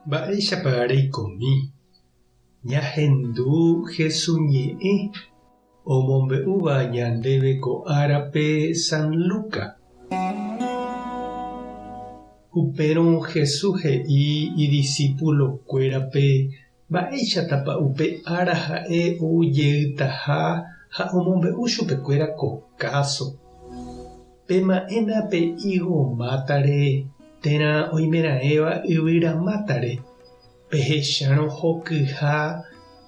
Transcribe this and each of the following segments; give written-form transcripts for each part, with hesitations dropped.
Mba'éichapa reikomi. Ñahendu hesuñe'ẽ omombe'úva ñandéve ko árape San Luka. Upérõ Jesús he'i idiscípulokuérape mba'éichatapa upe ára ha'e oujeýtaha ha omombe'u chupekuéra ko káso. Pema'ẽna pe higo mátare térã oimeraẽva yvyra mátare. Pehechárõ hokyha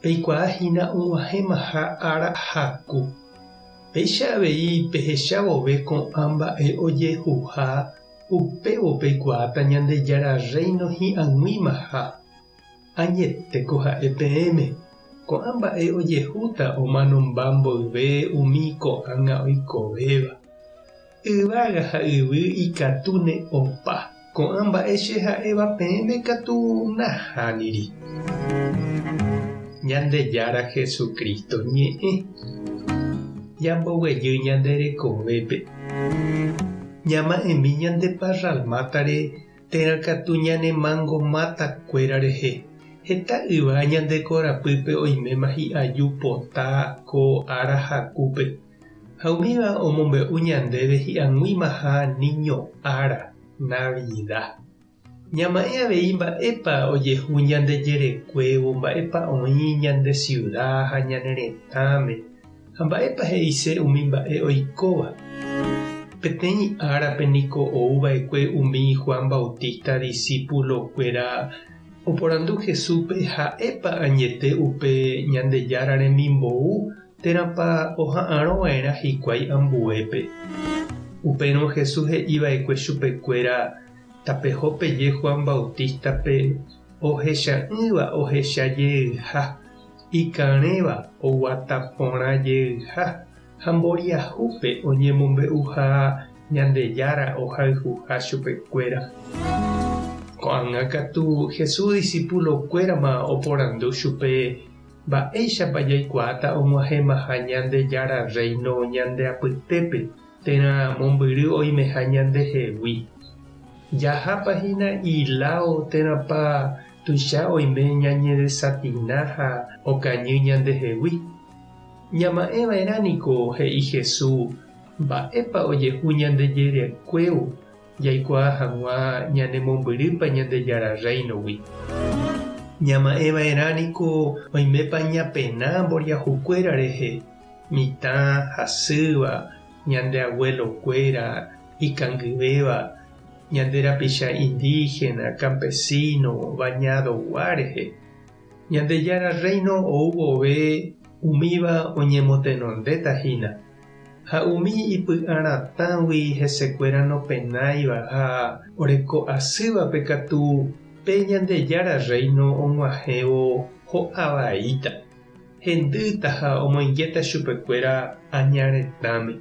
peikuaahína og̃uahẽmaha ára háku. Péicha avei pehecha vove ko'ã mba'e ojehuha upévo peikuaáta Ñandejára Reino hi'ag̃uímaha. Añetéko ha'e peẽme. Ko'ã mba'e ojehúta omanomba mboyve umi ko'ág̃a oikovéva. Yvága ha yvy ikatúne opa. Ko'ã mba'éicha ha'éva peẽme katu nahániri. Ñandejára Jesukristo ñe'ẽ. Ñamboguejy ñande rekovépe. Ñama'ẽmi ñande parralmátare térãkatu ñanemángomátakuéra rehe. Heta yva ñande korapýpe oiméma hi'aju potã ko ára hakúpe. Ha umíva omombe'u ñandéve hi'ag̃uímaha niño ára, Navidad. Ñama'ẽ avei mba'épa ojehu ñandejerekuévo, mba'épa oĩ ñande ciudad ha ñane retãme, ha mba'épa he'ise umi mba'e oikóva. Peteĩ árape niko ouva'ekue umi Juan Bautista discípulokuéra oporandu Jesúspe ha'épa añete upe Ñandejára remimbou térãpa oha'ãrova'erã hikuái ambuépe. Upérõ Jesús he'íva'ekue chupekuéra tapeho peje Juan Bautistape ohecha'ỹva ohechajeyha, ikarẽva oguata porã jeyha ha mboriahúpe oñemombe'uha Ñandejára ohayhuha chupekuéra. Ko'ág̃a katu Jesús discípulokuérama oporandu chupe mba'éichapa jaikuaáta og̃uahẽmaha Ñandejára Reino ñandeapytépe térã mombyry oimeha ñandehegui. Jahápahína ilao térãpa tuicha oime ñañeresãtina ha okañy ñandehegui. Ñama'ẽva'erãniko he'i Jesús mba'épa ojehu ñandejerekuévo jaikuaa hag̃ua ñanemombyrypa Ñandejára Reinogui. Ñama'ẽva'erãniko oimépa ñapena mboriahukuéra rehe, mitã hasýva, ñande abuelokuéra, ikangyvéva, ñande rapicha indígena, campesino, bañadogua rehe. Ñandejára Reino ou vove umíva oñemotenondétahína. Ha umi ipy'aratãgui hesekuéra nopenáiva ha oreko'asývape katu pe Ñandejára Reino og̃uahẽvo ho'avaíta. Hendýta ha omoinggéta chupekuéra añaretãme.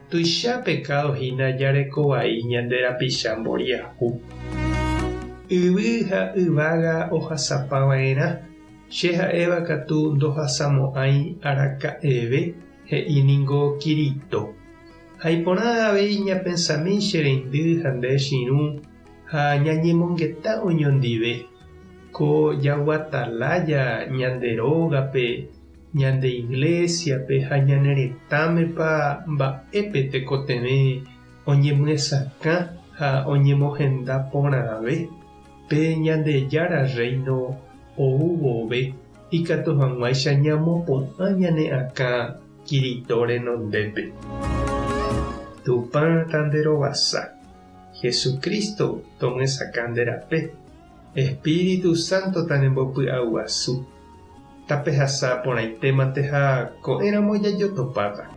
Tuicha pecadohína jarekovai ñande rapicha mboriahu. Yvy ha yvága ohasapava'erã. Che ha'éva katu ndohasamo'ãi araka'eve he'íningo Kirito. Ha iporã avei ñapensami che reindy ha nde chiru ha ñañemongeta oñondive ko jaguatalaya ñande rógape, ñande iglesiape ha ñane retãmepa mba'épe tekotevẽ oñemyesakã ha oñemohenda porãve pe Ñandejára Reino ou vove ikatu hag̃uáicha ñamopo'ã ñane akã Kirito renondépe. Tupã tanderovasa. Jesucristo tomyesakã nde rape. Espíritu Santo tanembopy'aguasu. Tapehasa porãitémante ha ko'ẽramo jajotopáta.